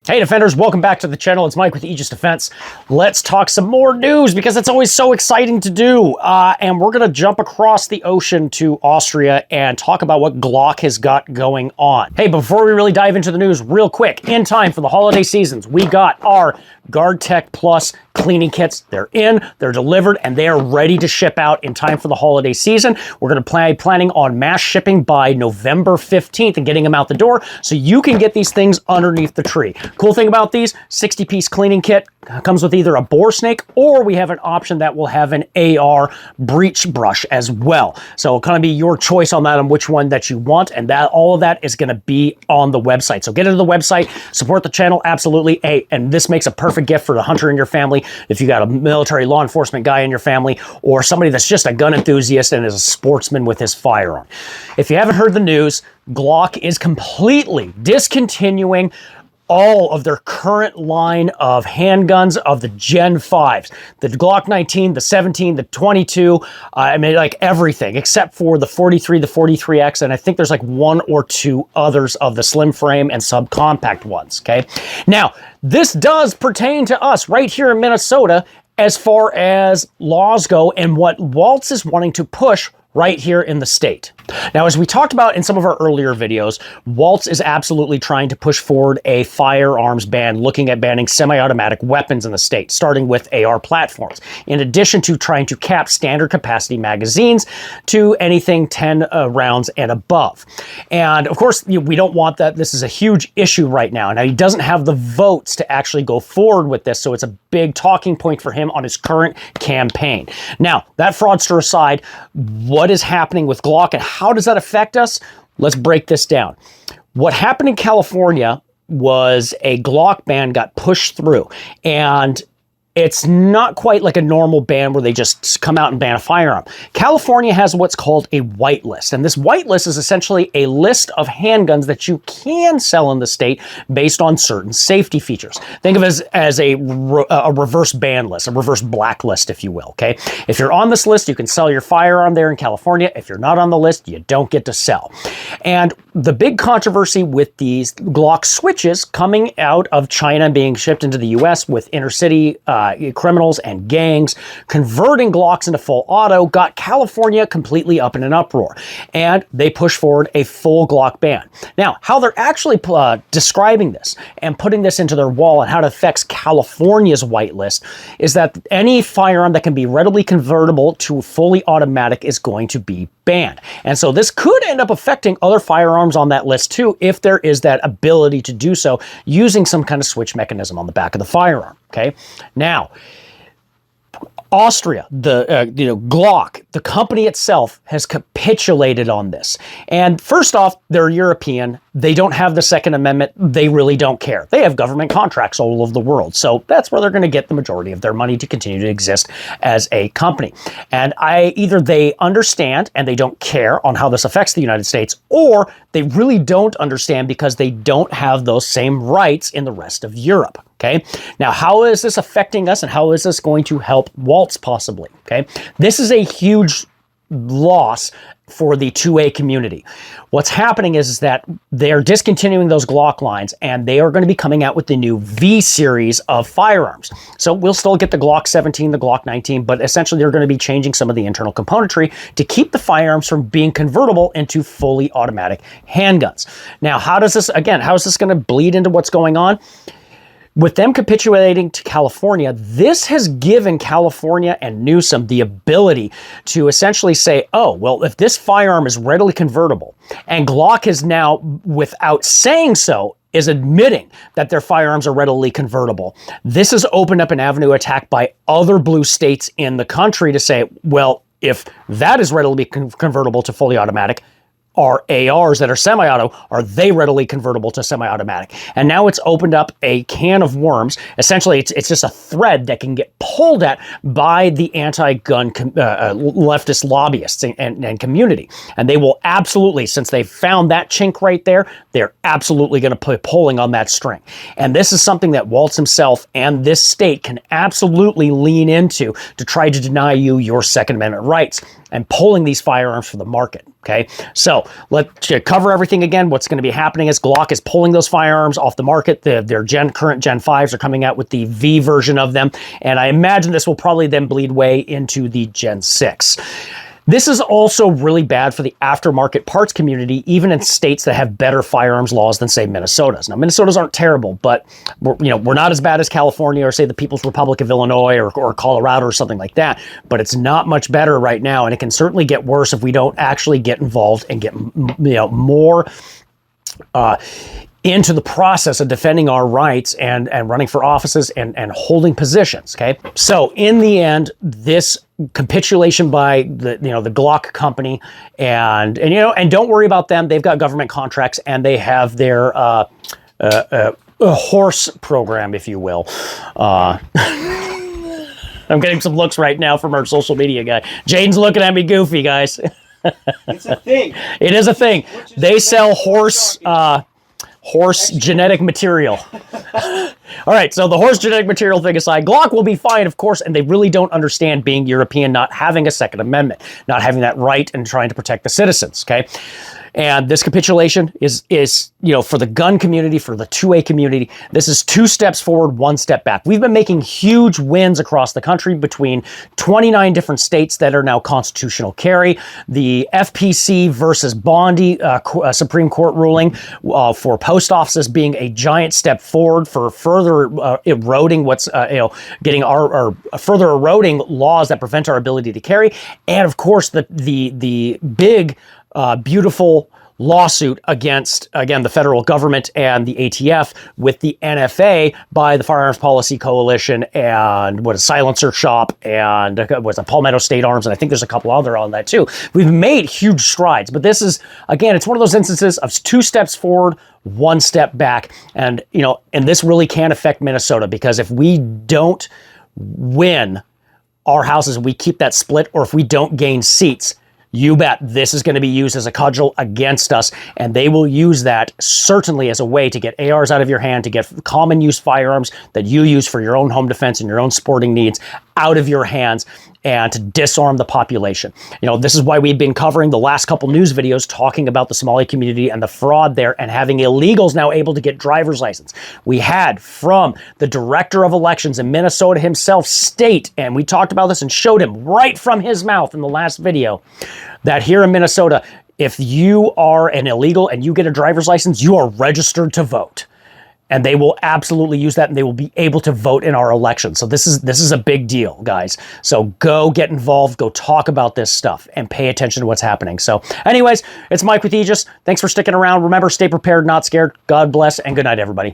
Hey Defenders, welcome back to the channel. It's Mike with Aegis Defense. Let's talk some more news because it's always so exciting to do. And we're going to jump across the ocean to Austria and talk about what Glock has got going on. Hey, before we really dive into the news, real quick, in time for the holiday seasons, we got our Guard Tech Plus cleaning kits. They're in, they're delivered, and they are ready to ship out in time for the holiday season. We're going to planning on mass shipping by November 15th and getting them out the door so you can get these things underneath the tree. Cool thing about these, 60-piece cleaning kit comes with either a bore snake or we have an option that will have an AR breech brush as well. So it'll kind of be your choice on that, on which one that you want, and that all of that is going to be on the website. So get into the website, support the channel, absolutely. Hey, and this makes a perfect gift for the hunter in your family. If you got a military law enforcement guy in your family or somebody that's just a gun enthusiast and is a sportsman with his firearm. If you haven't heard the news, Glock is completely discontinuing all of their current line of handguns of the Gen 5s. The Glock 19, the 17, the 22, I mean, like everything except for the 43, the 43X, and I think there's like one or two others of the slim frame and subcompact ones, okay? Now, this does pertain to us right here in Minnesota as far as laws go and what Waltz is wanting to push right here in the state. Now, as we talked about in some of our earlier videos, Waltz is absolutely trying to push forward a firearms ban, looking at banning semi-automatic weapons in the state, starting with AR platforms, in addition to trying to cap standard capacity magazines to anything 10 rounds and above. And of course, we don't want that. This is a huge issue right now. Now, he doesn't have the votes to actually go forward with this, so it's a big talking point for him on his current campaign. Now, that fraudster aside, what is happening with Glock and how does that affect us? Let's break this down. What happened in California was a Glock ban got pushed through, and it's not quite like a normal ban where they just come out and ban a firearm. California has what's called a whitelist, and this whitelist is essentially a list of handguns that you can sell in the state based on certain safety features. Think of it as a reverse ban list, a reverse blacklist, if you will, okay? If you're on this list, you can sell your firearm there in California. If you're not on the list, you don't get to sell. And the big controversy with these Glock switches coming out of China and being shipped into the US with inner city criminals and gangs converting Glocks into full auto got California completely up in an uproar, and they pushed forward a full Glock ban. Now, how they're actually describing this and putting this into their wall and how it affects California's whitelist is that any firearm that can be readily convertible to fully automatic is going to be banned. And so this could end up affecting other firearms on that list too, if there is that ability to do so using some kind of switch mechanism on the back of the firearm. Okay. Now, Austria, Glock, the company itself has capitulated on this. And first off, they're European. They don't have the Second Amendment. They really don't care. They have government contracts all over the world. So that's where they're going to get the majority of their money to continue to exist as a company. And either they understand and they don't care on how this affects the United States, or they really don't understand because they don't have those same rights in the rest of Europe. Okay. Now, how is this affecting us and how is this going to help Waltz possibly? Okay. This is a huge loss for the 2A community. What's happening is that they're discontinuing those Glock lines and they are going to be coming out with the new V Series of firearms. So we'll still get the Glock 17, the Glock 19, but essentially they're going to be changing some of the internal componentry to keep the firearms from being convertible into fully automatic handguns. Now, how is this going to bleed into what's going on? With them capitulating to California, this has given California and Newsom the ability to essentially say, oh, well, if this firearm is readily convertible, and Glock is now, without saying so, is admitting that their firearms are readily convertible, this has opened up an avenue attack by other blue states in the country to say, well, if that is readily convertible to fully automatic, are ARs that are semi-auto, are they readily convertible to semi-automatic? And now it's opened up a can of worms. Essentially, it's just a thread that can get pulled at by the anti-gun leftist lobbyists and community. And they will absolutely, since they found that chink right there, they're absolutely going to be pulling on that string. And this is something that Waltz himself and this state can absolutely lean into to try to deny you your Second Amendment rights and pulling these firearms from the market. Okay, so let's cover everything again. What's going to be happening is Glock is pulling those firearms off the market. Their current Gen 5s are coming out with the V version of them, and I imagine this will probably then bleed way into the Gen 6. This is also really bad for the aftermarket parts community, even in states that have better firearms laws than, say, Minnesota's. Now, Minnesota's aren't terrible, but we're not as bad as California or, say, the People's Republic of Illinois or Colorado or something like that. But it's not much better right now, and it can certainly get worse if we don't actually get involved and get more into the process of defending our rights and running for offices and holding positions. Okay, so in the end, this capitulation by the Glock company and don't worry about them. They've got government contracts and they have their horse program, if you will. I'm getting some looks right now from our social media guy. Jaden's looking at me goofy, guys. It's a thing. It is a thing. They sell horse genetic material. All right, so the horse genetic material thing aside, Glock will be fine, of course, and they really don't understand being European, not having a Second Amendment, not having that right and trying to protect the citizens, okay? And this capitulation is for the gun community, for the 2A community, this is 2 steps forward, 1 step back. We've been making huge wins across the country between 29 different states that are now constitutional carry. The FPC versus Bondi Supreme Court ruling for post offices being a giant step forward for further eroding further eroding laws that prevent our ability to carry. And of course, the big beautiful lawsuit against, again, the federal government and the ATF with the NFA by the Firearms Policy Coalition and Silencer Shop and Palmetto State Arms, and I think there's a couple other on that too. We've made huge strides, but this is, again, it's one of those instances of 2 steps forward, 1 step back, and this really can affect Minnesota, because if we don't win our houses, we keep that split, or if we don't gain seats, you bet this is going to be used as a cudgel against us, and they will use that certainly as a way to get ARs out of your hand, to get common use firearms that you use for your own home defense and your own sporting needs out of your hands, and to disarm the population. This is why we've been covering the last couple news videos talking about the Somali community and the fraud there, and having illegals now able to get driver's license. We had from the director of elections in Minnesota himself state, and we talked about this and showed him right from his mouth in the last video, that here in Minnesota, if you are an illegal and you get a driver's license, you are registered to vote. And they will absolutely use that, and they will be able to vote in our election. So this is a big deal, guys. So go get involved, go talk about this stuff, and pay attention to what's happening. So anyways, it's Mike with Aegis. Thanks for sticking around. Remember, stay prepared, not scared. God bless, and good night, everybody.